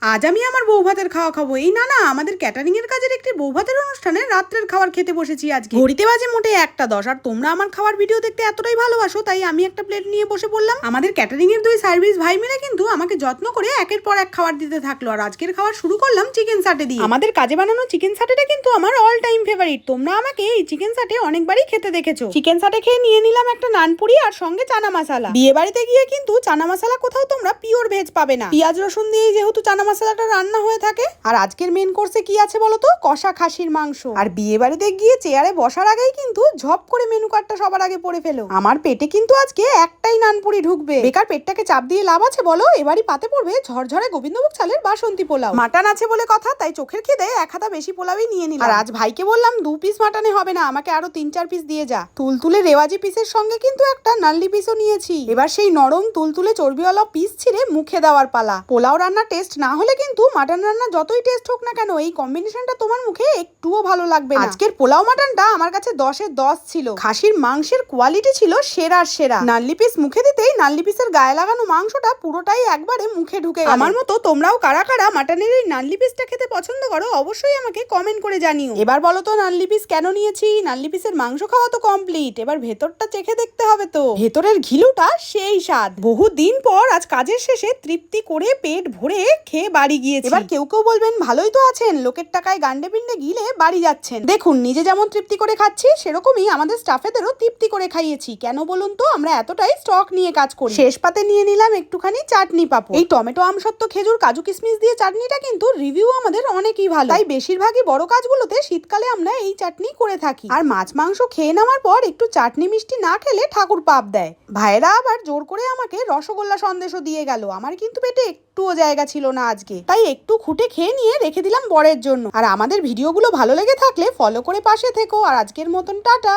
আজ আমি আমার বউ ভাতের খাওয়া খাবো। এই না আমাদের ক্যাটারিং এর কাজের একটি বউ ভাতের অনুষ্ঠানে রাত্রের খাবার খেতে বসেছি আজকে। ঘড়িতে বাজে মোটে 1টা 10। আর তোমরা আমার খাওয়ার ভিডিও দেখতে এতটাই ভালোবাসো, তাই আমি একটা প্লেট নিয়ে বসে পড়লাম। আমাদের ক্যাটারিং এর 2 সার্ভিস ভাই মিলে কিন্তু আমাকে যত্ন করে একের পর এক খাবার দিতে থাকলো। আর আজকের খাবার শুরু করলাম চিকেন সাটে দিয়ে। আমাদের কাজে বানানো চিকেন সাটেটা কিন্তু আমার অল টাইম ফেভারিট। তোমরা আমাকে এই চিকেন সাটে অনেকবারই খেতে দেখেছো। চিকেন সাটে খেয়ে নিয়ে নিলাম একটা নানপুরি আর সঙ্গে চানা মশলা। বিয়ে বাড়িতে গিয়ে কিন্তু চানা মশলা কোথাও তোমরা পিওর ভেজ পাবে না। পেঁয়াজ রসুন দিয়ে যেহেতু চানা মশলাটা রান্না হয়ে থাকে। আর আজকের মেন কোর্সে কি আছে বলো তো? কষা খাসির মাংস। আর বিয়ে বাড়িতে গিয়ে চেয়ারে বসার আগেই কিন্তু ঝপ করে মেনু কার্ডটা সবার আগে পড়ে ফেলো। আমার পেটে কিন্তু আজকে একটাই নানপুরি ঢুকবে। বেকার পেটটাকে চাপ দিয়ে লাভ আছে বলো? এবারই পাতে পড়বে ঝরঝরে গোবিন্দভোগ চালের বাসন্তী পোলাও। মাটন আছে বলে কথা, তাই চোখের খিদে 1 হাতা বেশি পোলাওই নিয়ে নিলাম। আর আজ ভাইকে বললাম 2 পিস মাটনে হবে না, আমাকে আরো 3-4 পিস দিয়ে যা। তুলতুলে রেওয়াজি পিসের সঙ্গে কিন্তু একটা নাল্লি পিসও নিয়েছি। এবার সেই নরম তুলতুলে চর্বিওয়ালা পিস ছিঁড়ে মুখে দেওয়ার পালা। পোলাও রান্না টেস্ট না হলে কিন্তু মাটন রান্না যতই টেস্ট হোক না কেন, এই কম্বিনেশনটা তোমার মুখে একটুও ভালো লাগবে না। আজকের পোলাও মাটনটা আমার কাছে 10-এ 10 ছিল। খাসির মাংসের কোয়ালিটি ছিল সেরার সেরা। নাল্লি পিস মুখে দিতেই নাল্লি পিসের গায়ে লাগানো মাংসটা পুরোটাই একবারে মুখে ঢুকে গেল। আমার মতো তোমরাও কারা কারা মাটনের এই নাল্লি পিসটা খেতে পছন্দ করো অবশ্যই আমাকে কমেন্ট করে জানিও। এবার বলো তো নাল্লি পিস কেন নিয়েছি? নাল্লি পিসের মাংস খাওয়া তো কমপ্লিট, এবার ভেতরটা চেখে দেখতে হবে তো। ভেতরের ঘিলুটা সেই স্বাদ। বহুদিন পর আজ কাজের শেষে তৃপ্তি করে পেট ভরে খেয়ে বাড়ি গিয়েছি। এবার কেউ কেউ বলবেন ভালোই তো আছেন, লোকের টাকায় গান্ডে পিন্ডে গিলে বাড়ি যাচ্ছেন। দেখুন, নিজে যেমন তৃপ্তি করে খাচ্ছি সেরকমই আমাদের স্টাফেদেরও তৃপ্তি করে খাইয়েছি। কেন বলুন তো? আমরা এতটাই স্টক নিয়ে কাজ করি। শেষ পাতে নিয়ে নিলাম একটুখানি চাটনি পাপড়। এই টমেটো আমসত্ত্ব খেজুর কাজু কিশমিশ দিয়ে চাটনিটা কিন্তু রিভিউ আমাদের অনেকই ভালো, তাই বেশিরভাগই বড় কাজগুলোতে শীতকালে আমরা এই চাটনি করে থাকি। আর মাছ মাংস খেয়ে নেওয়ার পর একটু চাটনি মিষ্টি না খেলে ঠাকুর পাপ দেয়। ভাইয়েরা আবার জোর করে আমাকে রসগোল্লা সন্দেশও দিয়ে গেল। আমার কিন্তু পেটে একটুও জায়গা ছিল না আজকে, তাই একটু খুঁটে খেয়ে নিয়ে রেখে দিলাম বরের জন্য। আর আমাদের ভিডিওগুলো ভালো লেগে থাকলে ফলো করে পাশে থেকো। আর আজকের মতন টাটা।